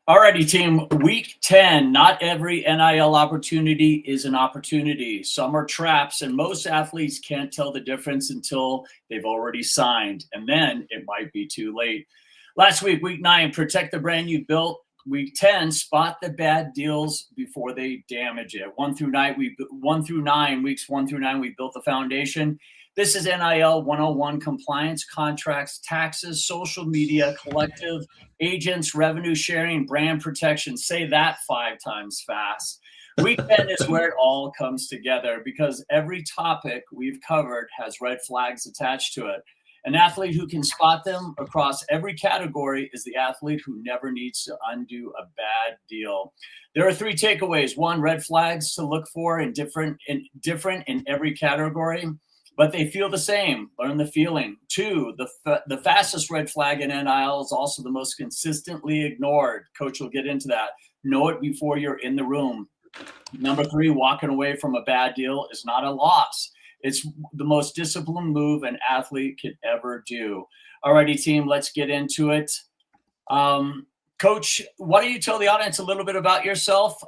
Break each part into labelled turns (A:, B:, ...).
A: Alrighty, team. Week 10. Not every NIL opportunity is an opportunity. Some are traps, and most athletes can't tell the difference until they've already signed, and then it might be too late. Last week, week 9, protect the brand you built. Week 10, spot the bad deals before they damage it. 1 through 9, weeks 1 through 9, we built the foundation. This is NIL 101: compliance, contracts, taxes, social media, collective, agents, revenue sharing, brand protection. Say that 5 times fast. Week 10 is where it all comes together because every topic we've covered has red flags attached to it. An athlete who can spot them across every category is the athlete who never needs to undo a bad deal. There are 3 takeaways. 1, red flags to look for in different in every category, but they feel the same. Learn the feeling. 2, the fastest red flag in NIL is also the most consistently ignored. Coach will get into that. Know it before you're in the room. Number 3, walking away from a bad deal is not a loss. It's the most disciplined move an athlete could ever do. Alrighty, team, let's get into it. Coach, why don't you tell the audience a little bit about yourself,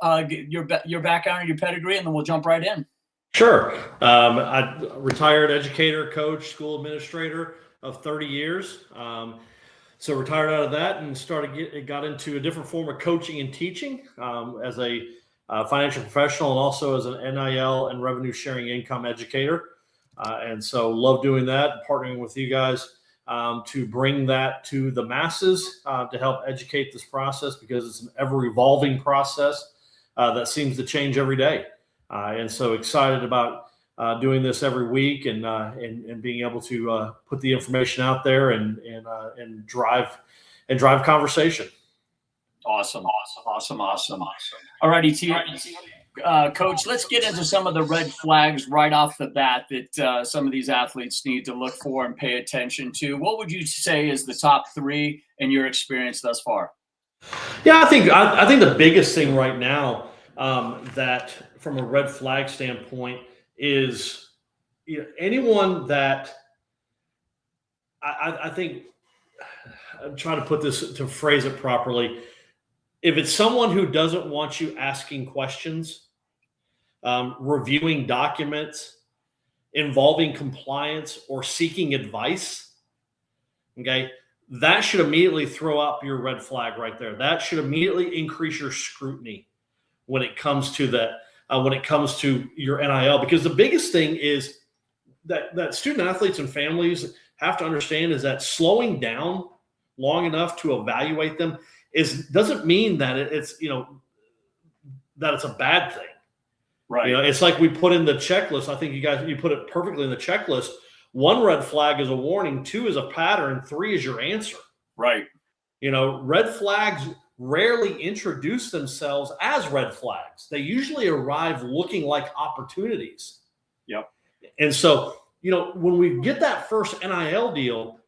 A: your background and your pedigree, and then we'll jump right in.
B: Sure. I retired educator, coach, school administrator of 30 years. So retired out of that and got into a different form of coaching and teaching as a financial professional and also as an NIL and revenue sharing income educator. And so love doing that, partnering with you guys to bring that to the masses to help educate this process because it's an ever evolving process that seems to change every day. And so excited about doing this every week and being able to put the information out there and drive conversation.
A: Awesome. All righty, Coach, let's get into some of the red flags right off the bat that some of these athletes need to look for and pay attention to. What would you say is the top 3 in your experience thus far?
B: Yeah, I think the biggest thing right now that from a red flag standpoint is anyone that I think I'm trying to put this to phrase it properly. If it's someone who doesn't want you asking questions, reviewing documents, involving compliance, or seeking advice, okay, that should immediately throw up your red flag right there. That should immediately increase your scrutiny when it comes to that. When it comes to your NIL, because the biggest thing is that student athletes and families have to understand is that slowing down long enough to evaluate them doesn't mean that it's that it's a bad thing.
A: Right.
B: It's like we put in the checklist. I think you put it perfectly in the checklist. 1 red flag is a warning, 2 is a pattern, 3 is your answer.
A: Right.
B: Red flags rarely introduce themselves as red flags. They usually arrive looking like opportunities.
A: Yep.
B: And so, when we get that first NIL deal,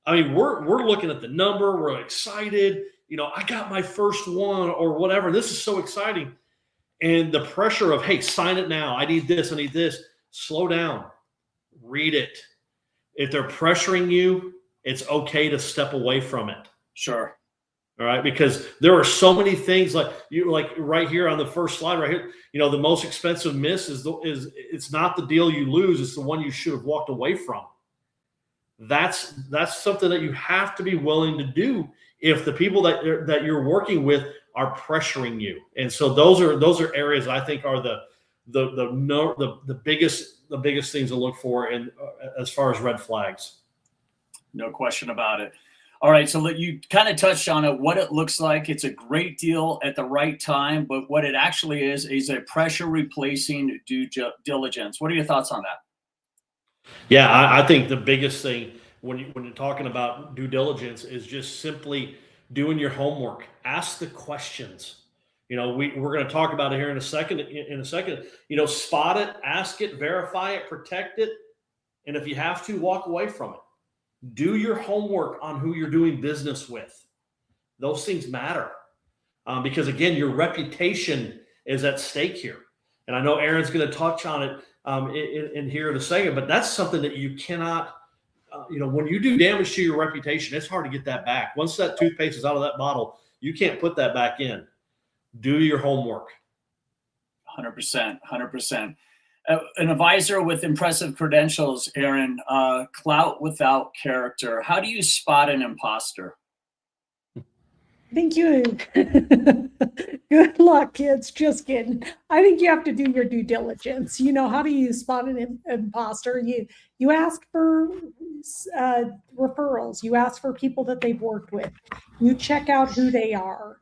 B: I mean, we're looking at the number, we're excited. I got my first one or whatever. This is so exciting. And the pressure of, hey, sign it now. I need this. Slow down. Read it. If they're pressuring you, it's okay to step away from it.
A: Sure.
B: All right, because there are so many things like right here on the first slide right here. The most expensive miss is it's not the deal you lose; it's the one you should have walked away from. That's something that you have to be willing to do if the people that you're working with are pressuring you. And so those are areas I think are the biggest things to look for in as far as red flags.
A: No question about it. All right, so you kind of touched on it, what it looks like. It's a great deal at the right time, but what it actually is a pressure replacing due diligence. What are your thoughts on that?
B: Yeah, I think the biggest thing when you're talking about due diligence is just simply doing your homework. Ask the questions. We're going to talk about it here in a second. Spot it, ask it, verify it, protect it, and if you have to, walk away from it. Do your homework on who you're doing business with. Those things matter because, again, your reputation is at stake here. And I know Aaron's going to touch on it in here in a second, but that's something that you cannot when you do damage to your reputation, it's hard to get that back. Once that toothpaste is out of that bottle, You can't put that back in. Do your homework.
A: 100%, 100%. An advisor with impressive credentials, Aaron, clout without character. How do you spot an imposter?
C: Thank you. Good luck, kids. Just kidding. I think you have to do your due diligence. How do you spot an imposter? You ask for referrals. You ask for people that they've worked with. You check out who they are,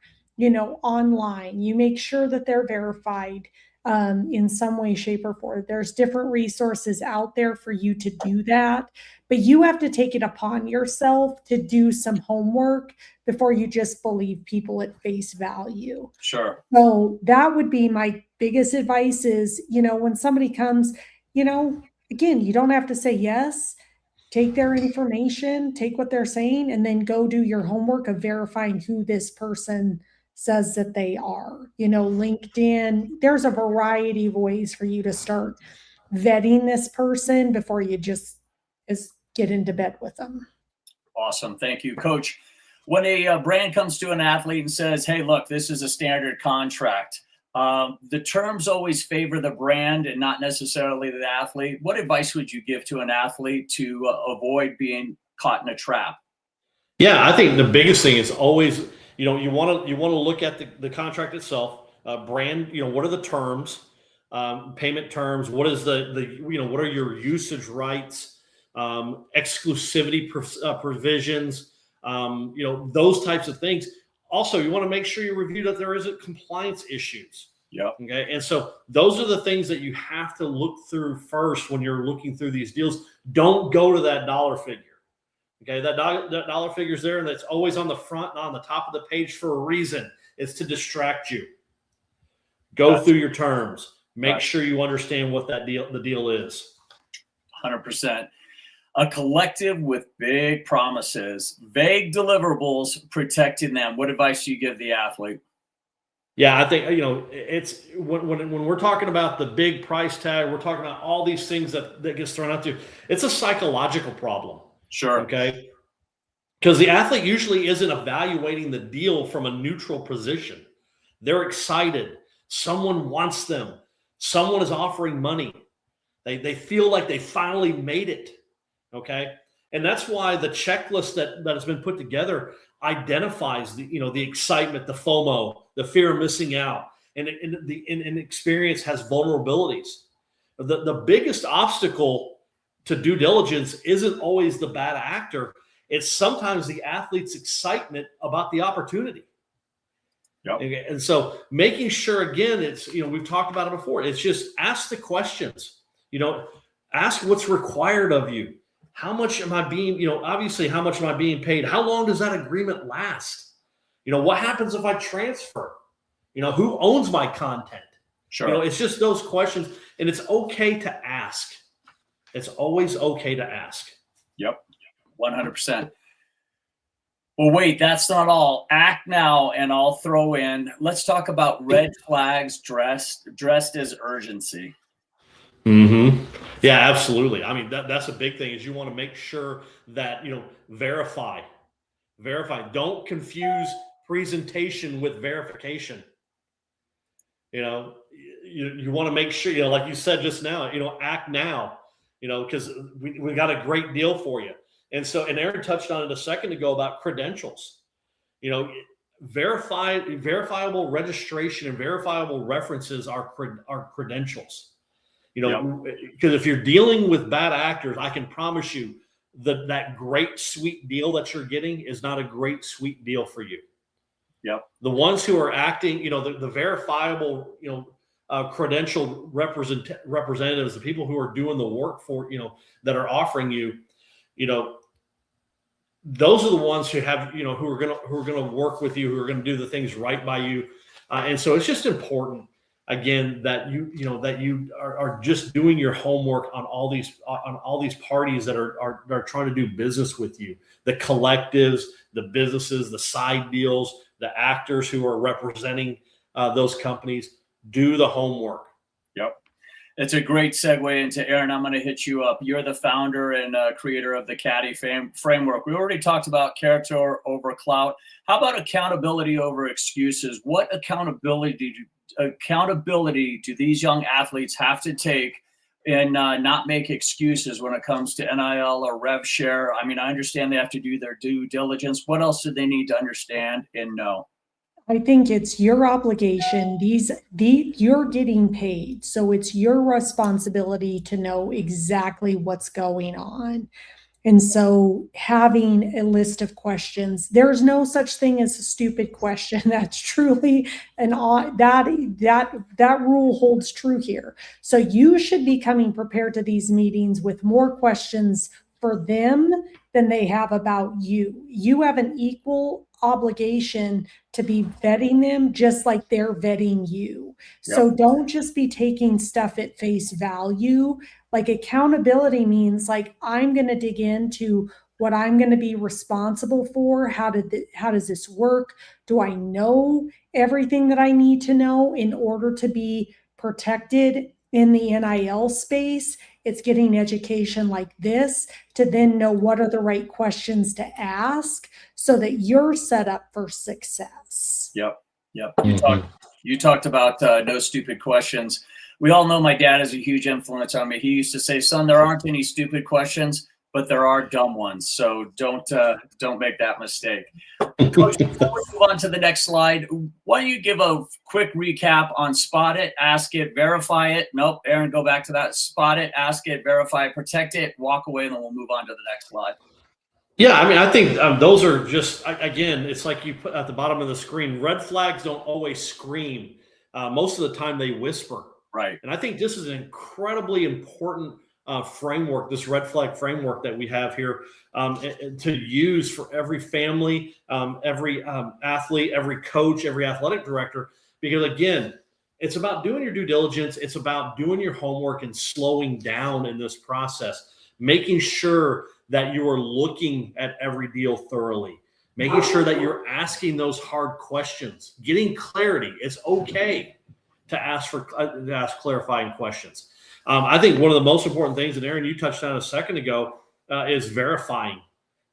C: online. You make sure that they're verified in some way, shape, or form. There's different resources out there for you to do that, but you have to take it upon yourself to do some homework before you just believe people at face value.
A: Sure.
C: So that would be my biggest advice is, when somebody comes, again, you don't have to say yes. Take their information, take what they're saying, and then go do your homework of verifying who this person says that they are. LinkedIn, there's a variety of ways for you to start vetting this person before you just get into bed with them.
A: Awesome. Thank you, Coach. When a brand comes to an athlete and says, hey, look, this is a standard contract, the terms always favor the brand and not necessarily the athlete. What advice would you give to an athlete to avoid being caught in a trap?
B: Yeah, I think the biggest thing is always, you want to look at the contract itself, brand. What are the terms, payment terms? What is what are your usage rights, exclusivity provisions, those types of things. Also, you want to make sure you review that there isn't compliance issues.
A: Yeah.
B: Okay. And so those are the things that you have to look through first when you're looking through these deals. Don't go to that dollar figure. Okay. That dollar figure's there, and it's always on the front and on the top of the page for a reason. It's to distract you. Go through your terms. Make sure you understand what the deal is.
A: 100%. A collective with big promises, vague deliverables, protecting them. What advice do you give the athlete?
B: Yeah, I think, it's when we're talking about the big price tag, we're talking about all these things that gets thrown out to you. It's a psychological problem.
A: Sure.
B: Okay. Because the athlete usually isn't evaluating the deal from a neutral position. They're excited. Someone wants them. Someone is offering money. They feel like they finally made it. Okay. And that's why the checklist that has been put together identifies the excitement, the FOMO, the fear of missing out, and experience has vulnerabilities. The biggest obstacle to due diligence isn't always the bad actor. It's sometimes the athlete's excitement about the opportunity.
A: Yep.
B: And so making sure, again, it's, we've talked about it before. It's just ask the questions, ask what's required of you. How much am I being, obviously, how much am I being paid? How long does that agreement last? What happens if I transfer? Who owns my content?
A: Sure.
B: It's just those questions, and it's okay to ask. It's always okay to ask.
A: Yep. 100%. Well, wait, that's not all. Act now, and I'll throw in, let's talk about red flags dressed as urgency.
B: Mm-hmm. Yeah, absolutely. I mean, that's a big thing is you want to make sure that, verify. Don't confuse presentation with verification. You want to make sure, like you said just now, act now, because we got a great deal for you. And Aaron touched on it a second ago about credentials. Verifiable registration and verifiable references are credentials. Because if you're dealing with bad actors, I can promise you that great sweet deal that you're getting is not a great sweet deal for you.
A: Yep.
B: The ones who are acting, the verifiable, credentialed representatives, the people who are doing the work for, that are offering you, those are the ones who have, who are going to work with you, who are going to do the things right by you. And so it's just important, again, that you are just doing your homework on all these parties that are trying to do business with you, the collectives, the businesses, the side deals, the actors who are representing those companies. Do the homework.
A: Yep. It's a great segue into Aaron. I'm going to hit you up. You're the founder and creator of the Caddy framework. We already talked about character over clout. How about accountability over excuses? What accountability do these young athletes have to take and not make excuses when it comes to NIL or rev share? I mean, I understand they have to do their due diligence. What else do they need to understand and know?
C: I think it's your obligation. You're getting paid, so it's your responsibility to know exactly what's going on. And so having a list of questions, there's no such thing as a stupid question. That's truly that rule holds true here. So you should be coming prepared to these meetings with more questions for them than they have about you. You have an equal obligation to be vetting them just like they're vetting you.
A: Yep.
C: So don't just be taking stuff at face value. Like accountability means like I'm going to dig into what I'm going to be responsible for. How does this work? Do I know everything that I need to know in order to be protected in the NIL space? It's getting education like this to then know what are the right questions to ask so that you're set up for success.
A: Yep. You talked about no stupid questions. We all know my dad is a huge influence on me. He used to say, son, there aren't any stupid questions, but there are dumb ones. So don't make that mistake. Coach, before we move on to the next slide, why don't you give a quick recap on spot it, ask it, verify it. Nope, Aaron, go back to that. Spot it, ask it, verify it, protect it, walk away, and then we'll move on to the next slide.
B: Yeah, I mean, I think those are just, again, it's like you put at the bottom of the screen, red flags don't always scream. Most of the time they whisper.
A: Right.
B: And I think this is an incredibly important framework, this red flag framework that we have here to use for every family, every athlete, every coach, every athletic director. Because again, it's about doing your due diligence. It's about doing your homework and slowing down in this process, making sure that you are looking at every deal thoroughly, making sure that you're asking those hard questions, getting clarity. It's okay to ask clarifying questions. I think one of the most important things, and Aaron, you touched on a second ago, is verifying.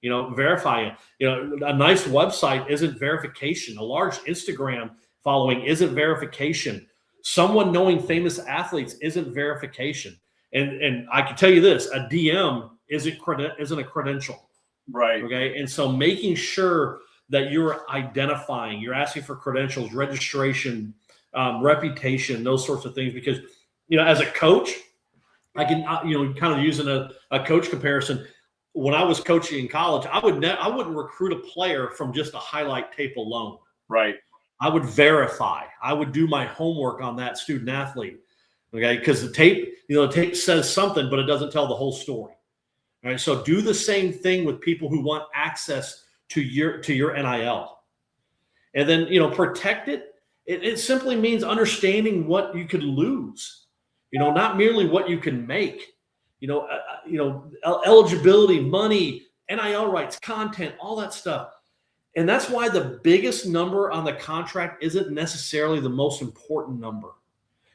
B: Verifying. A nice website isn't verification. A large Instagram following isn't verification. Someone knowing famous athletes isn't verification. And I can tell you this: a DM isn't a credential.
A: Right.
B: Okay. And so making sure that you're identifying, you're asking for credentials, registration, reputation, those sorts of things. Because, as a coach, I can, kind of using a coach comparison. When I was coaching in college, I wouldn't recruit a player from just a highlight tape alone.
A: Right.
B: I would verify. I would do my homework on that student athlete. Okay. Because the tape says something, but it doesn't tell the whole story. All right. So do the same thing with people who want access to your NIL. And then, protect it. It simply means understanding what you could lose, not merely what you can make, eligibility, money, NIL rights, content, all that stuff. And that's why the biggest number on the contract isn't necessarily the most important number.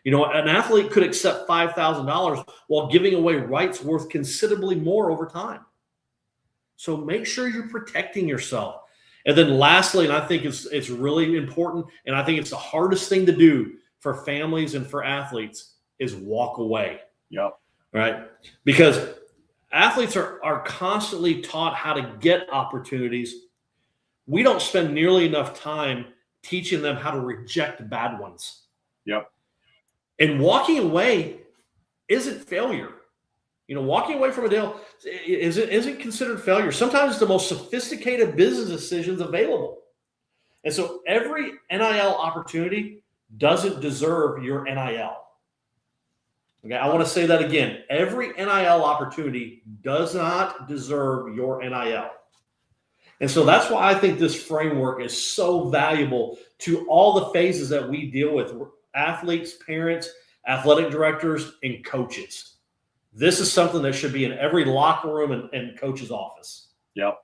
B: An athlete could accept $5,000 while giving away rights worth considerably more over time. So make sure you're protecting yourself. And then lastly, and I think it's really important, and I think it's the hardest thing to do for families and for athletes, is walk away.
A: Yep.
B: Right? Because athletes are constantly taught how to get opportunities. We don't spend nearly enough time teaching them how to reject bad ones.
A: Yep.
B: And walking away isn't failure. Walking away from a deal isn't considered failure. Sometimes it's the most sophisticated business decisions available. And so every NIL opportunity doesn't deserve your NIL. Okay, I want to say that again. Every NIL opportunity does not deserve your NIL. And so that's why I think this framework is so valuable to all the phases that we deal with: athletes, parents, athletic directors, and coaches. This is something that should be in every locker room and coach's office.
A: Yep.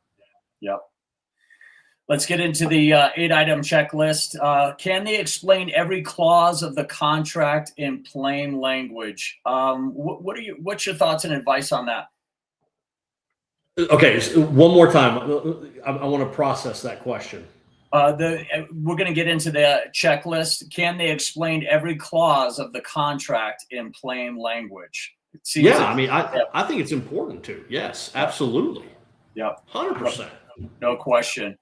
A: Let's get into the 8-item checklist. Can they explain every clause of the contract in plain language? What's your thoughts and advice on that?
B: Okay, so one more time. I want to process that question.
A: We're going to get into the checklist. Can they explain every clause of the contract in plain language?
B: Yeah, I mean, I think it's important to. Yes, absolutely.
A: Yep.
B: 100%.
A: No question.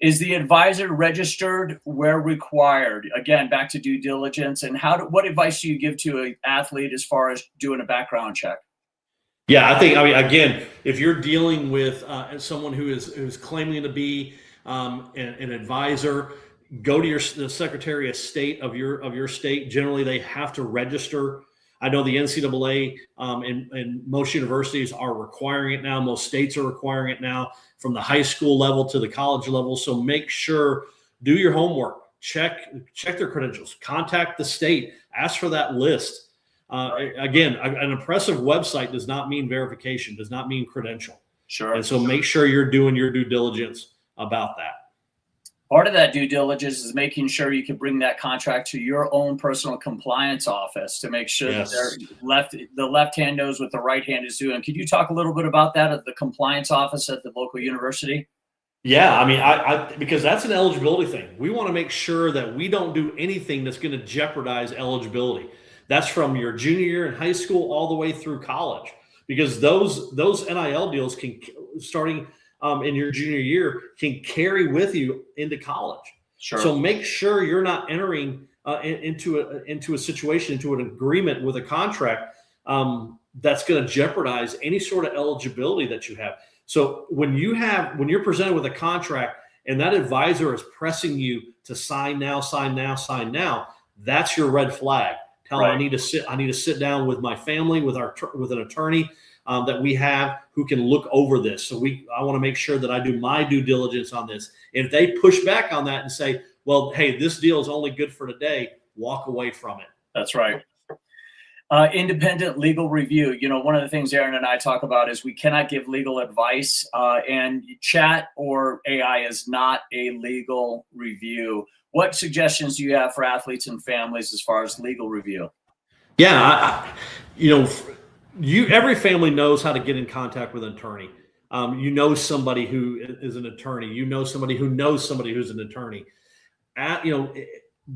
A: Is the advisor registered where required? Again, back to due diligence. And what advice do you give to an athlete as far as doing a background check?
B: Yeah, I mean, again, if you're dealing with someone who's claiming to be an advisor, go to the Secretary of State of your state. Generally, they have to register. I know the NCAA and most universities are requiring it now. Most states are requiring it now, from the high school level to the college level. So make sure, do your homework, check their credentials, contact the state, ask for that list. Again, an impressive website does not mean verification, does not mean credential.
A: Sure.
B: And so make sure you're doing your due diligence about that.
A: Part of that due diligence is making sure you can bring that contract to your own personal compliance office to make sure that the left hand knows what the right hand is doing. Could you talk a little bit about that at the compliance office at the local university?
B: Yeah, I mean, because that's an eligibility thing. We want to make sure that we don't do anything that's going to jeopardize eligibility. That's from your junior year in high school all the way through college, because those NIL deals can, starting in your junior year, can carry with you into college.
A: Sure.
B: So make sure you're not entering into a situation, into an agreement with a contract that's going to jeopardize any sort of eligibility that you have. So when you're presented with a contract and that advisor is pressing you to sign now, that's your red flag. Tell them, I need to sit down with my family, with an attorney that we have who can look over this. So I want to make sure that I do my due diligence on this. If they push back on that and say, well, hey, this deal is only good for today, walk away from it.
A: That's right. Independent legal review. One of the things Aaron and I talk about is we cannot give legal advice, and chat or AI is not a legal review. What suggestions do you have for athletes and families as far as legal review?
B: Yeah, every family knows how to get in contact with an attorney. Somebody who is an attorney. Somebody who knows somebody who's an attorney.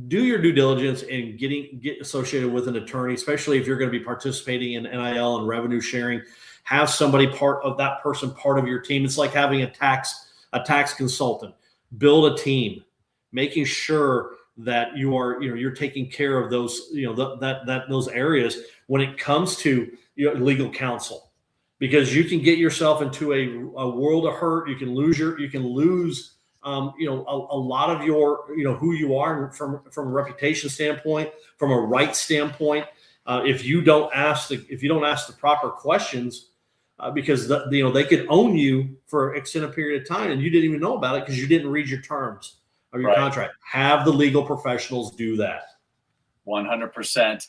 B: Do your due diligence and get associated with an attorney, especially if you're going to be participating in NIL and revenue sharing. Have somebody part of your team. It's like having a tax consultant. Build a team, making sure that you're taking care of those those areas when it comes to legal counsel, because you can get yourself into a world of hurt. You can lose a lot of your who you are from a reputation standpoint, from a rights standpoint, if you don't ask the proper questions, because they could own you for an extended period of time and you didn't even know about it because you didn't read your terms of your contract. Have the legal professionals do that. 100%.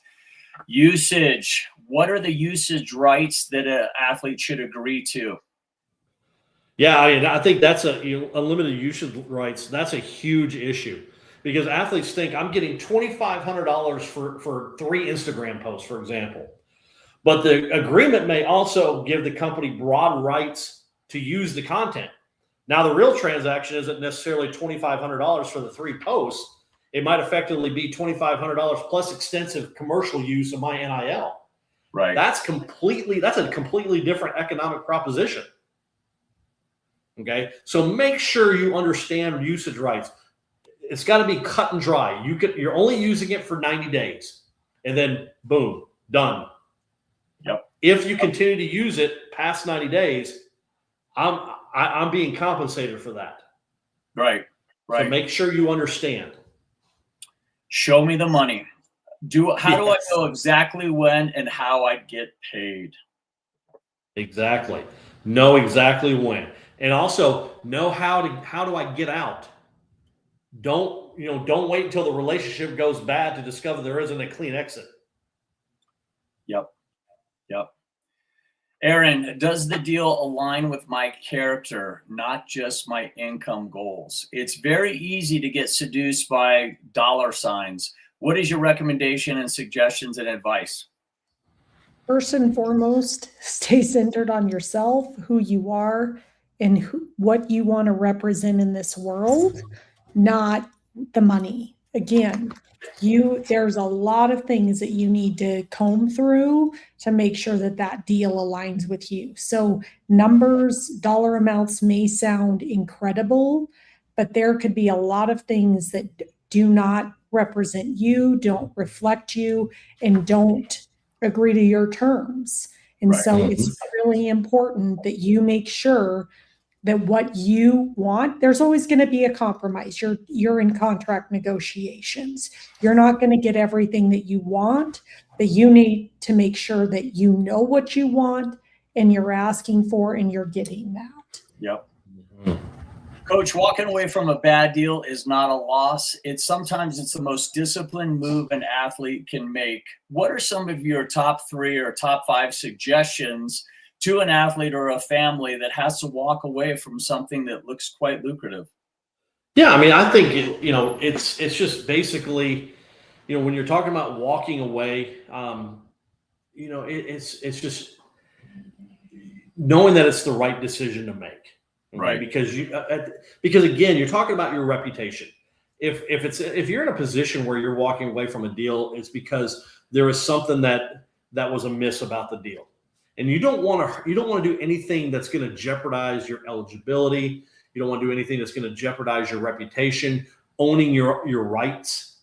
A: Usage. What are the usage rights that an athlete should agree to?
B: Yeah, I mean, I think that's unlimited usage rights. That's a huge issue, because athletes think I'm getting $2,500 for 3 Instagram posts, for example. But the agreement may also give the company broad rights to use the content. Now, the real transaction isn't necessarily $2,500 for the 3 posts. It might effectively be $2,500 plus extensive commercial use of my NIL.
A: Right.
B: That's a completely different economic proposition. Okay, so make sure you understand usage rights. It's got to be cut and dry. You're only using it for 90 days, and then boom, done.
A: Yep.
B: If you continue to use it past 90 days, I'm being compensated for that.
A: Right. Right.
B: So make sure you understand.
A: Show me the money. How do I know exactly when and how I get paid?
B: Exactly. Know exactly when. And also know how do I get out? Don't wait until the relationship goes bad to discover there isn't a clean exit.
A: Yep. Aaron, does the deal align with my character, not just my income goals? It's very easy to get seduced by dollar signs. What is your recommendation and suggestions and advice?
C: First and foremost, stay centered on yourself, who you are, and what you want to represent in this world, not the money. Again, there's a lot of things that you need to comb through to make sure that that deal aligns with you. So numbers, dollar amounts may sound incredible, but there could be a lot of things that do not represent you, don't reflect you, and don't agree to your terms. And
A: Right.
C: so it's really important that you make sure that what you want, there's always going to be a compromise. You're in contract negotiations. You're not going to get everything that you want, but you need to make sure that you know what you want and you're asking for and you're getting that.
A: Yep. Coach, walking away from a bad deal is not a loss. Sometimes it's the most disciplined move an athlete can make. What are some of your top 3 or top 5 suggestions to an athlete or a family that has to walk away from something that looks quite lucrative?
B: Yeah, I mean, I think it's just basically, when you're talking about walking away, it's just knowing that it's the right decision to make. Okay?
A: Right.
B: Because again, you're talking about your reputation. If you're in a position where you're walking away from a deal, it's because there is something that was amiss about the deal, and you don't want to do anything that's going to jeopardize your eligibility. You don't want to do anything that's going to jeopardize your reputation, owning your rights.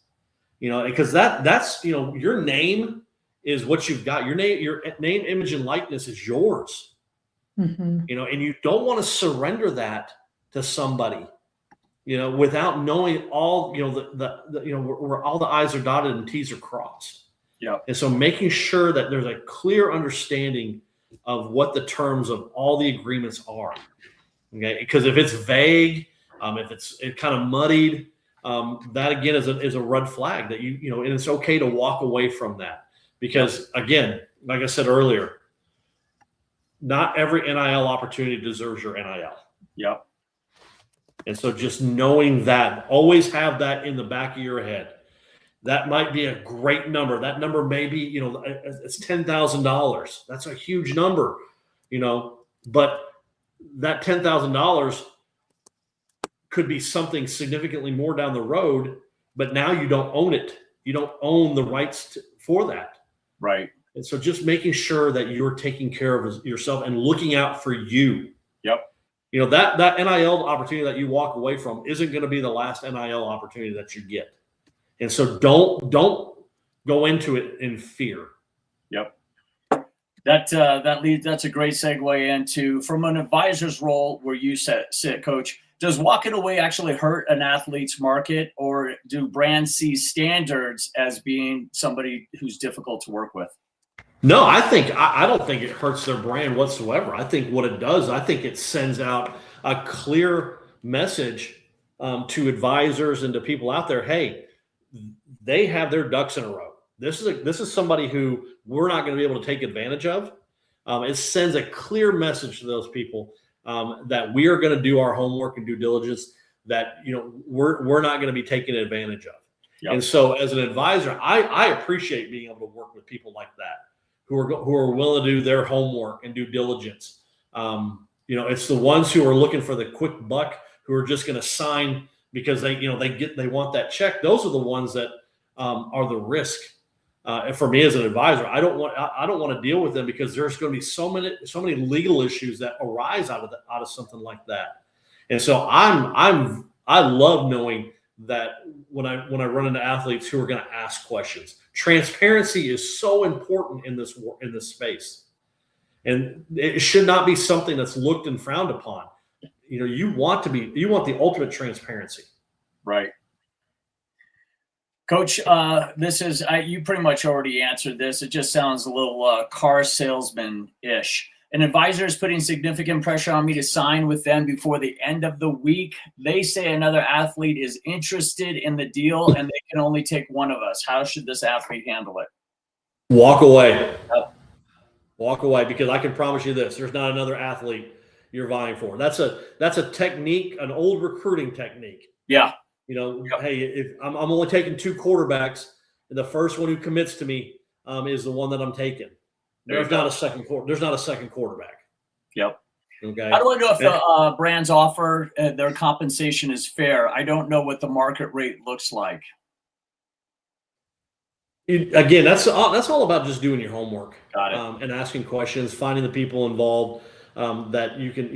B: Because that's your name is what you've got. Your name, image, and likeness is yours.
C: Mm-hmm.
B: And you don't want to surrender that to somebody, without knowing all, where all the I's are dotted and T's are crossed.
A: Yeah.
B: And so making sure that there's a clear understanding of what the terms of all the agreements are. Okay. Because if it's vague, if it's kind of muddied, that again is a red flag that and it's okay to walk away from that, because again, like I said earlier, not every NIL opportunity deserves your NIL.
A: Yep.
B: And so just knowing that, always have that in the back of your head. That might be a great number. That number may be, it's $10,000. That's a huge number, but that $10,000 could be something significantly more down the road, but now you don't own it. You don't own the rights for that.
A: Right.
B: And so just making sure that you're taking care of yourself and looking out for you.
A: Yep.
B: That NIL opportunity that you walk away from isn't going to be the last NIL opportunity that you get. And so don't go into it in fear.
A: Yep. That's a great segue into, from an advisor's role where you sit, Coach, does walking away actually hurt an athlete's market, or do brands see standards as being somebody who's difficult to work with?
B: No, I don't think it hurts their brand whatsoever. I think what it does, I think it sends out a clear message to advisors and to people out there. Hey, they have their ducks in a row. This is somebody who we're not going to be able to take advantage of. It sends a clear message to those people that we are going to do our homework and due diligence, that we're not going to be taken advantage of. Yep. And so as an advisor, I appreciate being able to work with people like that, who are willing to do their homework and due diligence. It's the ones who are looking for the quick buck, who are just going to sign because they want that check. Those are the ones that are the risk. And for me as an advisor, I don't want to deal with them, because there's going to be so many legal issues that arise out of something like that. And so I love knowing that when I run into athletes who are going to ask questions. Transparency is so important in this space, and it should not be something that's looked and frowned upon. You want the ultimate transparency.
A: Right. Coach, you pretty much already answered this. It just sounds a little car salesman-ish. An advisor is putting significant pressure on me to sign with them before the end of the week. They say another athlete is interested in the deal and they can only take one of us. How should this athlete handle it?
B: Walk away. Walk away, because I can promise you this: there's not another athlete you're vying for. That's a technique, an old recruiting technique.
A: Yeah.
B: Hey, if I'm only taking 2 quarterbacks, and the first one who commits to me is the one that I'm taking. There's not a second quarterback.
A: Yep.
B: Okay.
A: How do I know if the brands offer their compensation is fair? I don't know what the market rate looks like.
B: Again, that's all about just doing your homework.
A: Got it.
B: And asking questions, finding the people involved. That you can,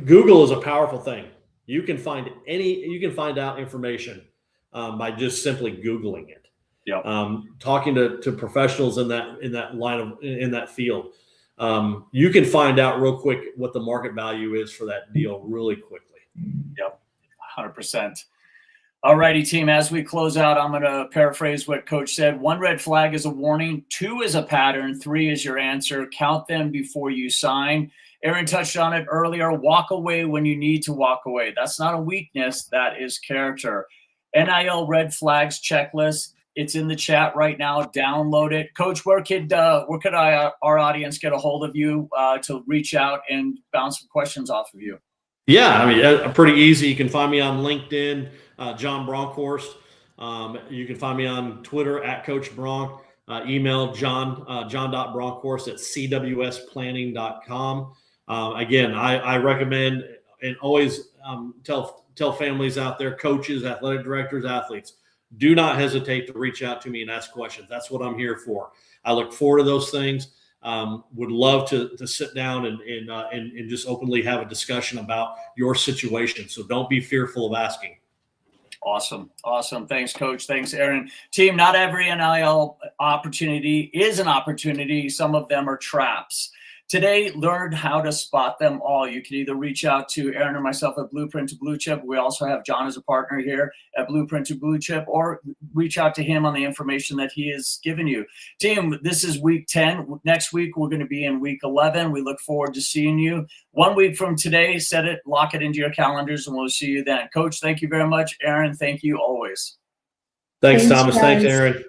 B: Google is a powerful thing. You can find out information by just simply Googling it.
A: Yep.
B: Talking to professionals in that field. You can find out real quick what the market value is for that deal really quickly.
A: Yep. 100%. All righty, team. As we close out, I'm going to paraphrase what Coach said. 1 red flag is a warning. 2 is a pattern. 3 is your answer. Count them before you sign. Aaron touched on it earlier. Walk away when you need to walk away. That's not a weakness. That is character. NIL red flags checklist. It's in the chat right now. Download it. Coach, where could our audience get a hold of you to reach out and bounce some questions off of you?
B: Yeah, I mean, pretty easy. You can find me on LinkedIn, John Bronkhorst. You can find me on Twitter at Coach Bronk. Email john.bronkhorst at cwsplanning.com. Again, I recommend and always tell families out there, coaches, athletic directors, athletes, do not hesitate to reach out to me and ask questions. That's what I'm here for. I look forward to those things. Would love to sit down and just openly have a discussion about your situation. So don't be fearful of asking.
A: Awesome. Thanks, Coach. Thanks, Aaron. Team, not every NIL opportunity is an opportunity. Some of them are traps. Today, learn how to spot them all. You can either reach out to Aaron or myself at Blueprint to Blue Chip. We also have John as a partner here at Blueprint to Blue Chip, or reach out to him on the information that he has given you. Team, this is week 10. Next week, we're going to be in week 11. We look forward to seeing you 1 week from today. Set it, lock it into your calendars, and we'll see you then. Coach, thank you very much. Aaron, thank you always.
B: Thanks, Thomas.
C: Guys.
B: Thanks, Aaron.